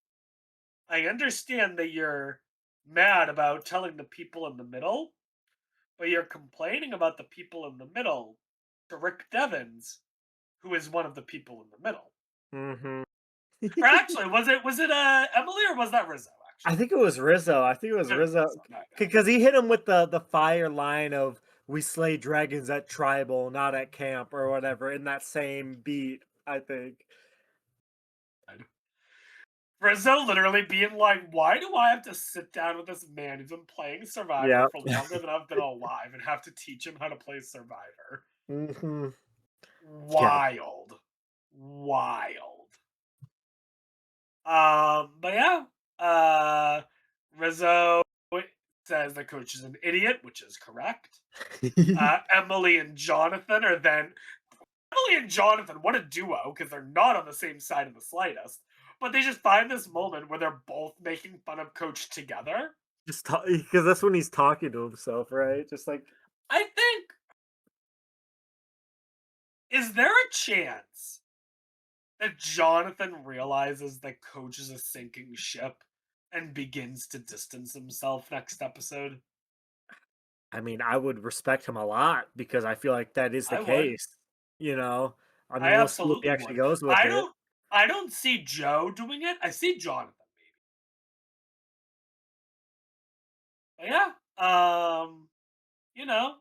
I understand that you're mad about telling the people in the middle, but you're complaining about the people in the middle to Rick Devins, who is one of the people in the middle. Hmm. Or actually, was it Emily or was that Rizzo? I Actually, think it was Rizzo. I think it was it was Rizzo Rizzo. No, no. because he hit him with the fire line of "We slay dragons at tribal, not at camp" or whatever in that same beat. I think. Rizzo literally being like, "Why do I have to sit down with this man who's been playing Survivor Yeah. for longer than I've been alive and have to teach him how to play Survivor?" Hmm. Yeah. Wild, wild. But yeah, Rizzo says the coach is an idiot, which is correct. Emily and Jonathan are then Emily and Jonathan, what a duo, because they're not on the same side in the slightest. But they just find this moment where they're both making fun of Coach together. Just because that's when he's talking to himself, right? Just like I think, is there a chance that Jonathan realizes that Coach is a sinking ship and begins to distance himself next episode? I mean, I would respect him a lot because I feel like that is the I would. case. You know, I I mean, we'll see if he absolutely actually would. goes with I it. don't I don't see Joe doing it. I see Jonathan. But yeah, you know,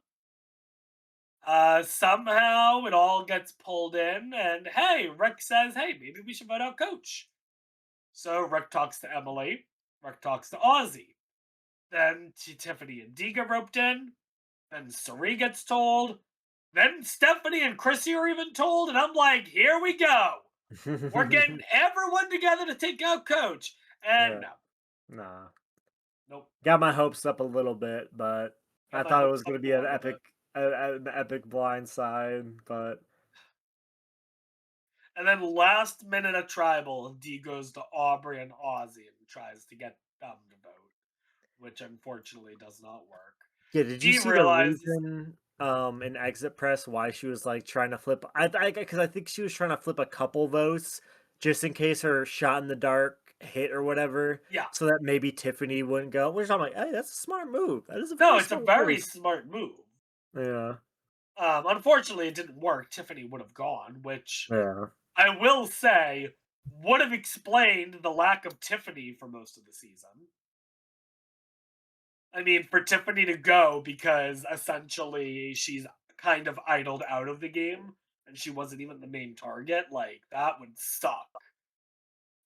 somehow it all gets pulled in, and hey, Rick says, "Hey, maybe we should vote out coach." So Rick talks to Emily. Rick talks to Ozzy. Then Tiffany and Dee get roped in. Then Sari gets told. Then Stephanie and Chrissy are even told, and I'm like, here we go. We're getting everyone together to take out Coach. And Yeah, no, nah. nope. Got my hopes up a little bit, but Got I my thought it hopes was up gonna be more than it. an epic blind side, but And then last minute of Tribal, D goes to Aubrey and Ozzy and tries to get them to vote, which unfortunately does not work. yeah, did you D see the realizes, reason, in Exit Press why she was, like, trying to flip because I think she was trying to flip a couple votes just in case her shot in the dark hit or whatever, yeah, so that maybe Tiffany wouldn't go, which I'm like, "Hey, that's a smart move. That is a no, very it's a smart very move." smart move. Yeah. Unfortunately, it didn't work. Tiffany would have gone, which Yeah. I will say would have explained the lack of Tiffany for most of the season. I mean, for Tiffany to go because essentially she's kind of idled out of the game and she wasn't even the main target, like that would suck.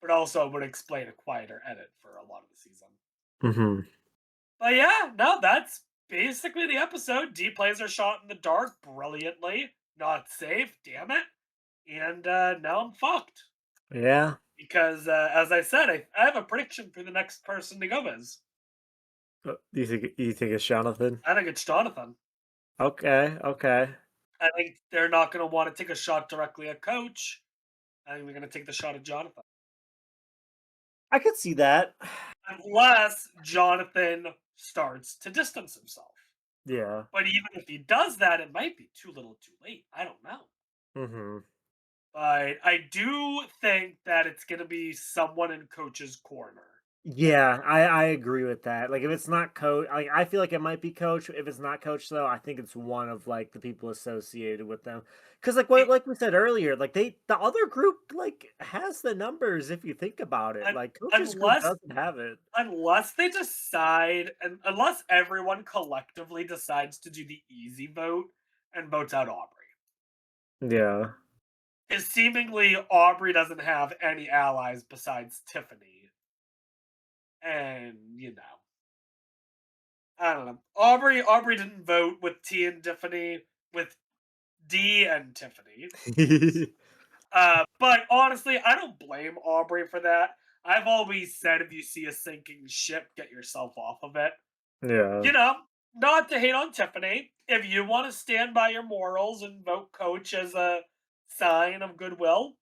But also would explain a quieter edit for a lot of the season. Mhm. But yeah, no, that's basically the episode. D plays her shot in the dark brilliantly. Not safe, damn it. And now I'm fucked. Yeah. Because as I said, I have a prediction for the next person to go as. Do you think it's Jonathan? I think it's Jonathan. Okay, okay. I think they're not going to want to take a shot directly at Coach. I think they're going to take the shot at Jonathan. I could see that. Unless Jonathan starts to distance himself. Yeah. But even if he does that, it might be too little too late. I don't know. Mhm. But I do think that it's going to be someone in Coach's corner. Yeah, I agree with that. Like, if it's not coach, I feel like it might be coach. If it's not coach, though, I think it's one of like the people associated with them. Because It, like we said earlier, like the other group like has the numbers if you think about it. un- Like coach's group unless doesn't have it. unless they decide, and unless everyone collectively decides to do the easy vote and votes out Aubrey. Yeah. Because seemingly Aubrey doesn't have any allies besides Tiffany. And, I don't know. Aubrey didn't vote with T and Tiffany, with D and Tiffany. But honestly, I don't blame Aubrey for that. I've always said if you see a sinking ship, get yourself off of it. Yeah. You know, not to hate on Tiffany. If you want to stand by your morals and vote coach as a sign of goodwill,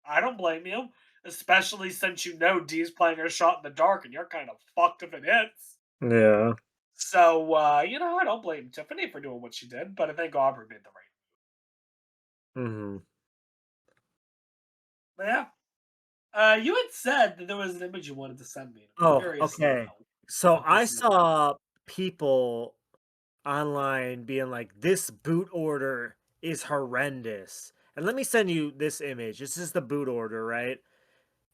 I don't blame you. Especially since you know D's playing her shot in the dark and you're kind of fucked if it hits. Yeah. So, I don't blame Tiffany for doing what she did, but I think Aubrey made the right. Mhm. But yeah. You had said that there was an image you wanted to send me. I'm Oh, curious to okay. know So what I this might be. saw people online being like, "This boot order is horrendous." And let me send you this image. This is the boot order, right?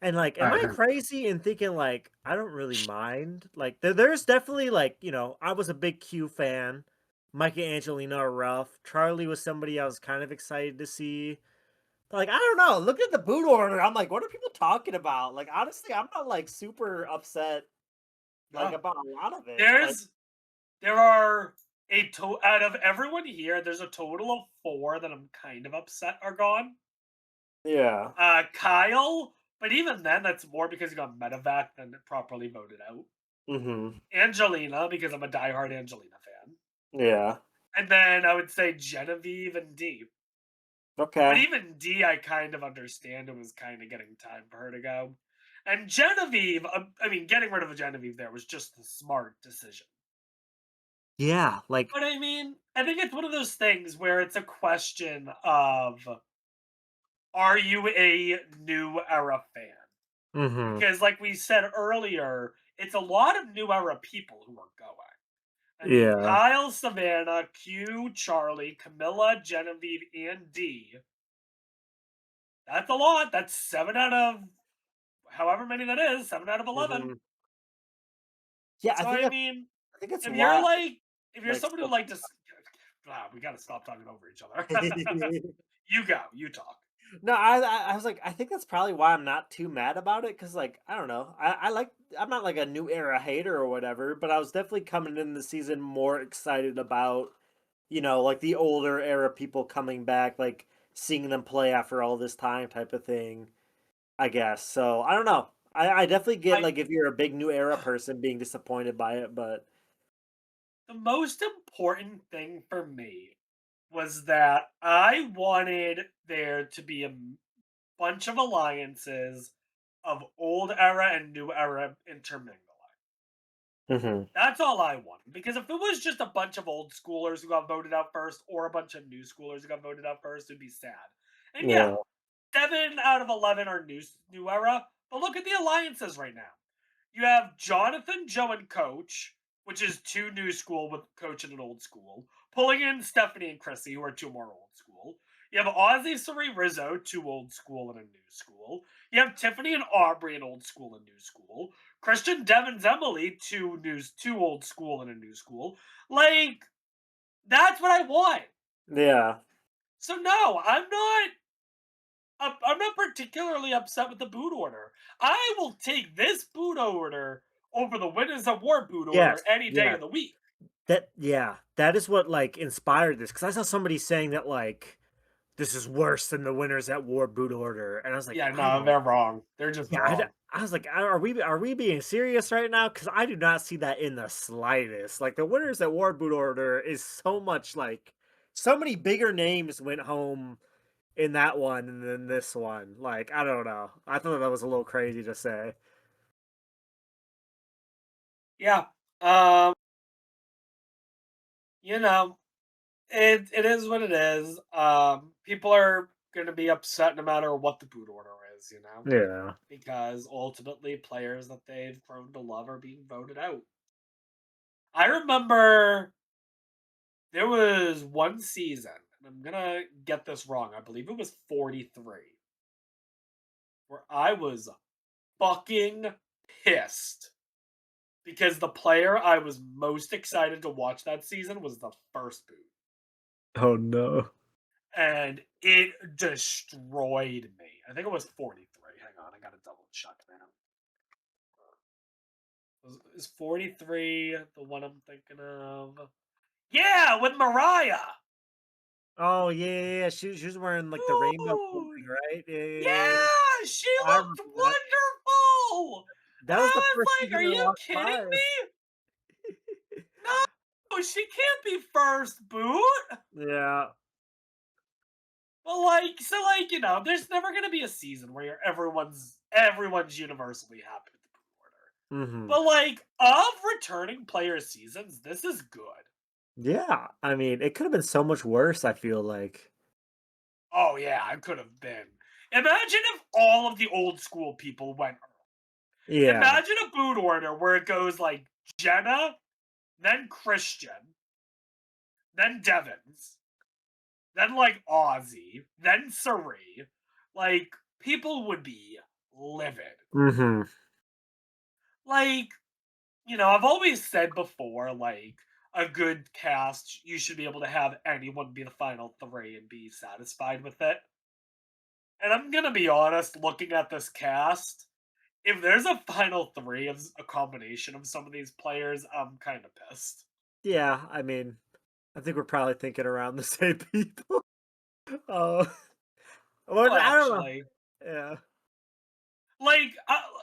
And like, am I Alright. crazy in thinking like I don't really mind? Like, there's definitely like, I was a big Q fan. Mike and Angelina are rough. Charlie was somebody I was kind of excited to see. But like, I don't know. Look at the boot order. I'm like, what are people talking about? Like, honestly, I'm not like super upset like No. about a lot of it. Like, There's there are out of everyone here, there's a total of 4 that I'm kind of upset are gone. yeah. Kyle, but even then, that's more because he got medevac than properly voted out. Mhm. Angelina, because I'm a diehard Angelina fan. Yeah. And then I would say Genevieve and D. But Okay. even D, I kind of understand it was kind of getting time for her to go. And Genevieve, I mean, getting rid of Genevieve there was just a smart decision. Yeah, like But I mean, I think it's one of those things where it's a question of are you a new era fan? mhm. Because, like we said earlier, it's a lot of new era people who are going. I mean, Yeah. Kyle, Savannah, Q, Charlie, Camilla, Genevieve, and D. That's a lot. That's 7 out of however many that is, 7 out of 11. Mhm. Yeah, I So, think I that's mean, I think it's If you're why like, if you're like someone who so like to, we got to stop talking over each other. You go, you talk. No, I was like, I think that's probably why I'm not too mad about it, because like I don't know, I like I'm not like a new era hater or whatever, but I was definitely coming in the season more excited about like the older era people coming back, like seeing them play after all this time type of thing. I guess so. I don't know. I definitely get I like if you're a big new era person being disappointed by it, but The most important thing for me was that I wanted there to be bunch of alliances of old era and new era intermingling. hmm That's all I wanted. Because if it was just a bunch of old schoolers who got voted out first or a bunch of new schoolers who got voted out first, it'd be sad. And yeah, yeah, 7 out of 11 are new era, but look at the alliances right now. You have Jonathan, Joe, and Coach, which is two new school with Coach and an old school, pulling in Stephanie and Chrissy, who are two more old school. You have Ozzy, Sari, Rizzo, two old school and a new school. You have Tiffany and Aubrey, an old school and new school. Christian, Devon's Emily, two old school and a new school. Like, that's what I want. yeah, So no, I'm not particularly upset with the boot order. I will take this boot order over the Winners of War boot yes, order any day yeah. of the week. That is what like inspired this, because I saw somebody saying that like this is worse than the Winners at War boot order, and I was like, Yeah, I no, don't. they're wrong. They're just Yeah, wrong. I was like, are we being serious right now? Because I do not see that in the slightest. Like the Winners at War boot order is so much like so many bigger names went home in that one than this one. Like I don't know. I thought that was a little crazy to say. Yeah. You know, it is what it is. People are gonna be upset no matter what the boot order is, Yeah. because ultimately players that they've grown to love are being voted out. I remember there was one season, and I'm gonna get this wrong. I believe it was 43, where I was fucking pissed because the player I was most excited to watch that season was the first boot, Oh no. and it destroyed me. I think it was 43. Hang on, I gotta double check now. Is 43 the one I'm thinking of? Yeah, with Mariah. Oh yeah, yeah, yeah. She was wearing like the rainbow Ooh, clothing, right? Yeah, yeah, yeah, yeah. yeah, she I looked remember that. wonderful. And That was the I was first like, season "Are I you watched kidding live. me? No, she can't be first boot." Yeah. But like, there's never gonna be a season where everyone's universally happy with the boot order. hmm But like, of returning player seasons, this is good. Yeah. I mean, it could have been so much worse, I feel like. Oh yeah, it could have been. Imagine if all of the old school people went early. Yeah. Imagine a boot order where it goes like Jenna, then Christian, then Devins, then like Ozzy, then Sari. Like, people would be livid. hmm Like, I've always said before, like, a good cast, you should be able to have anyone be the final three and be satisfied with it. And I'm gonna be honest, looking at this cast, if there's a final three of a combination of some of these players, I'm kind of pissed. Yeah. I mean, I think we're probably thinking around the same people. Oh, well, Well, I don't know. actually, Yeah. like,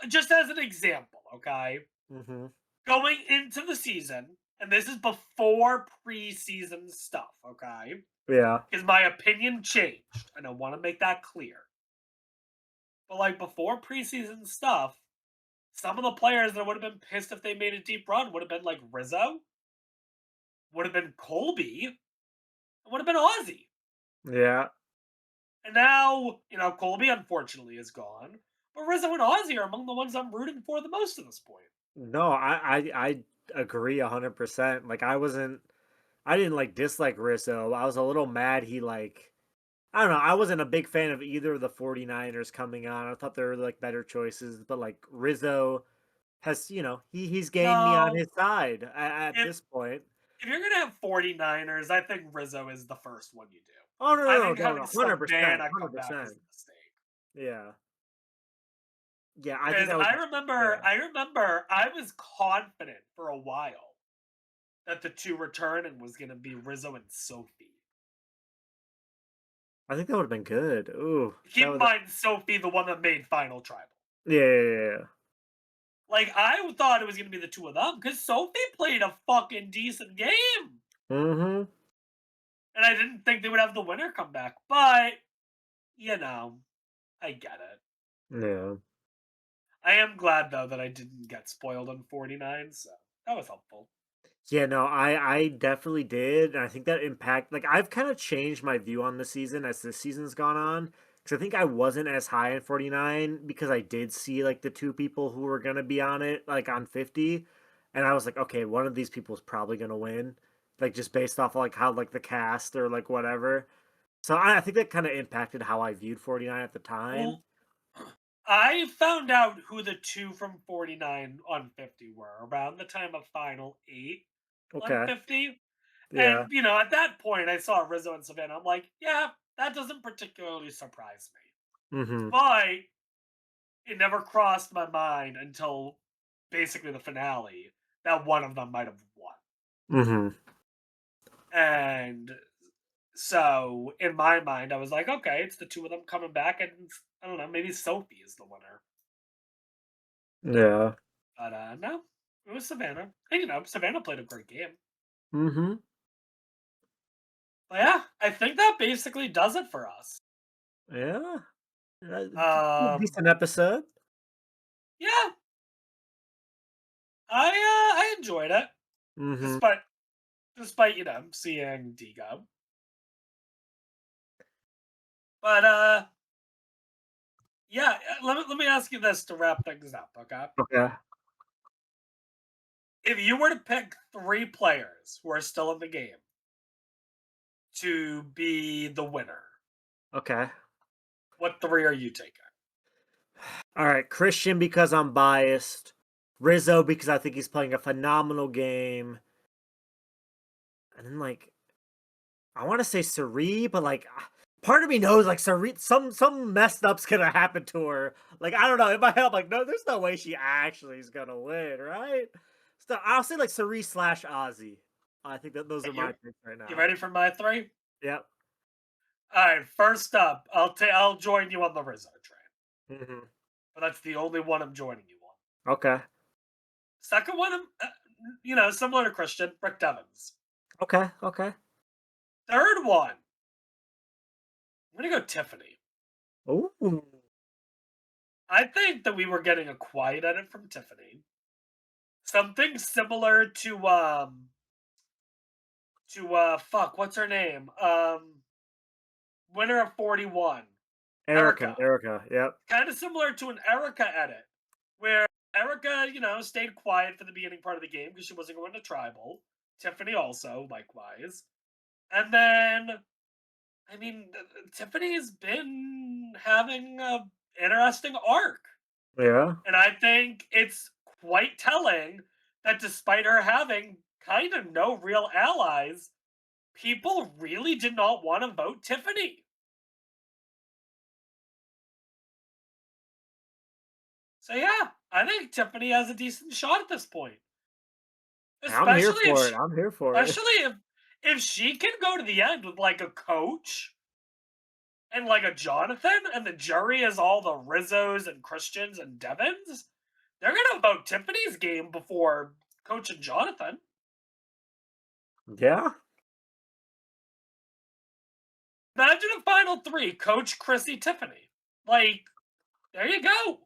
just as an example, okay? hmm Going into the season, and this is before preseason stuff, okay? Yeah. Because my opinion changed, and I want to make that clear. But like before preseason stuff, some of the players that would have been pissed if they made a deep run would have been like Rizzo, would have been Colby, and would have been Ozzy. Yeah. And now, Colby unfortunately is gone, but Rizzo and Ozzy are among the ones I'm rooting for the most at this point. No, I agree 100%. Like I didn't like dislike Rizzo. I was a little mad he like I don't know. I wasn't a big fan of either of the 49ers coming on. I thought there were like better choices, but like Rizzo has, he's gained me on No, his side at if this point. if you're gonna have 49ers, I think Rizzo is the first one you do. Oh, no, I no, think no, having no, 100%, Savannah come back is 100%. a mistake. Yeah. Yeah, I think Because that was I yeah. remember, I remember, I was confident for a while that the two returning was gonna be Rizzo and Sophie. I think that would've been good. Ooh, that Keep in would mind, Sophie, the one that made Final Tribal. yeah, yeah, yeah. Like I thought it was gonna be the two of them because Sophie played a fucking decent game, Mhm. and I didn't think they would have the winner come back. But you know, I get it. Yeah. I am glad though that I didn't get spoiled on 49, so that was helpful. Yeah, no, I definitely did, and I think that I've kinda changed my view on the season as this season's gone on, because I think I wasn't as high on 49 because I did see, like, the 2 people who were gonna be on it, like, on 50, and I was like, "Okay, one of these people is probably gonna win," like, just based off, like, how, like, the cast or, like, whatever. So, I think that kinda impacted how I viewed 49 at the time. Well, I found out who the two from 49 on 50 were around the time of Final 8 on Okay. 50. Yeah. And, at that point, I saw Rizzo and Savannah. I'm like, yeah, that doesn't particularly surprise me. Mhm. But it never crossed my mind until basically the finale that one of them might have won. Mhm. And so in my mind, I was like, okay, it's the two of them coming back, and I don't know, maybe Sophie is the winner. Yeah. But no, it was Savannah. And Savannah played a great game. Mhm. But yeah, I think that basically does it for us. Yeah. Um, Decent episode. yeah, I enjoyed it, Mhm. despite seeing Digo. But yeah, let me ask you this to wrap things up, okay? Okay. If you were to pick three players who are still in the game to be the winner, Okay. what three are you taking? All right, Christian because I'm biased. Rizzo because I think he's playing a phenomenal game. And then I want to say Sari, but part of me knows Sari some messed up's gonna happen to her. I don't know. In my head, I'm like, no, there's no way she actually is gonna win, right? So I'll say Sari slash Ozzy. I think that those Are are my you picks right you now. ready for my three? Yep. All right, first up, I'll join you on the Rizzo train, Hmm. but that's the only one I'm joining you on. Okay. Second one, similar to Christian, Rick Devens. Okay. Okay. Third one, I'm gonna go Tiffany. Ooh. I think that we were getting a quiet edit from Tiffany, something similar to fuck, what's her name? Winner of 41, Erica. Erica. Erica. Yep. Kind of similar to an Erica edit, where Erica, stayed quiet for the beginning part of the game because she wasn't going to tribal. Tiffany also, likewise. And then, I mean, Tiffany's been having a interesting arc. Yeah. And I think it's quite telling that despite her having kind of no real allies, people really did not want to vote Tiffany. So yeah, I think Tiffany has a decent shot at this point. I'm here Especially if for it. she, I'm here for it. especially if she can go to the end with like a coach and like a Jonathan, and the jury is all the Rizzos and Christians and Devons, they're gonna vote Tiffany's game before Coach and Jonathan. Yeah. Imagine a final three: Coach, Chrissy, Tiffany. Like, there you go.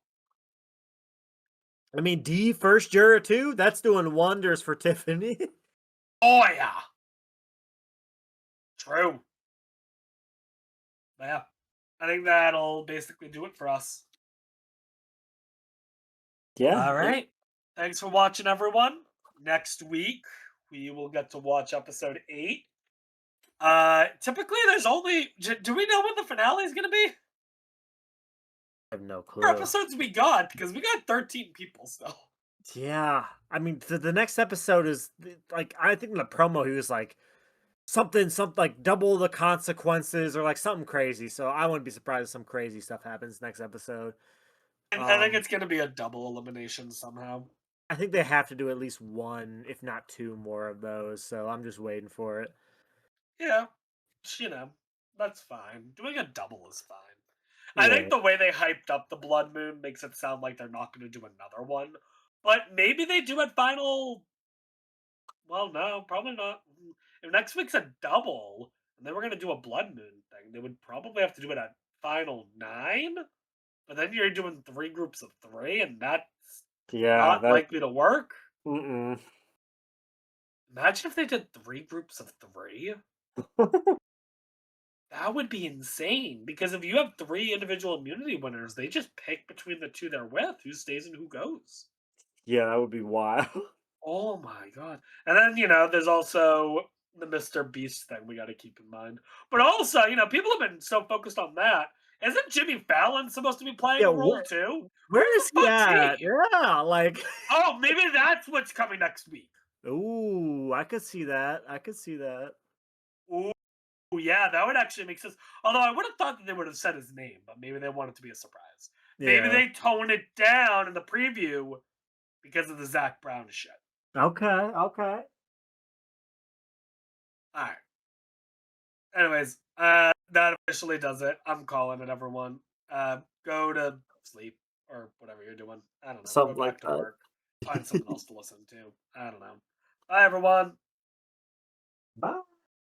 I mean, D first juror too. That's doing wonders for Tiffany. Oh yeah, true. But yeah, I think that'll basically do it for us. Yeah. All right. Thanks for watching, everyone. Next week, we will get to watch episode 8. Typically, there's only. Do we know when the finale is going to be? I have no What clue. episodes we got? Because we got 13 people still. Yeah, I mean, the next episode is like I think in the promo he was like something like double the consequences or like something crazy. So I wouldn't be surprised if some crazy stuff happens next episode. And I think it's going to be a double elimination somehow. I think they have to do at least one, if not two more of those. So I'm just waiting for it. Yeah, you know, that's fine. Doing a double is fine. I Yeah, think the way they hyped up the Blood Moon makes it sound like they're not going to do another one. But maybe they do at final. Well, no, probably not. If next week's a double and they were going to do a Blood Moon thing, they would probably have to do it at final 9. But then you're doing 3 groups of 3, and that's yeah, not that. likely to work. Mm-mm. Imagine if they did 3 groups of 3. That would be insane because if you have 3 individual immunity winners, they just pick between the 2 they're with who stays and who goes. Yeah, that would be wild. Oh my god. And then, there's also the Mr. Beast thing we got to keep in mind. But also, people have been so focused on that. Isn't Jimmy Fallon supposed to be playing Yeah, a role too? Where where the is he fuck's at? he? Yeah, like. Oh, maybe that's what's coming next week. Ooh, I could see that. I could see that. Ooh, yeah, that would actually make sense. Although I would have thought that they would have said his name, but maybe they want it to be a surprise. Maybe Yeah. they tone it down in the preview because of the Zach Brown shit. Okay. Okay. All right. Anyways, that officially does it. I'm calling it, everyone. Go to sleep or whatever you're doing. I don't know. Go Something like back to that. work. Find something else to listen to. I don't know. Bye, everyone. Bye.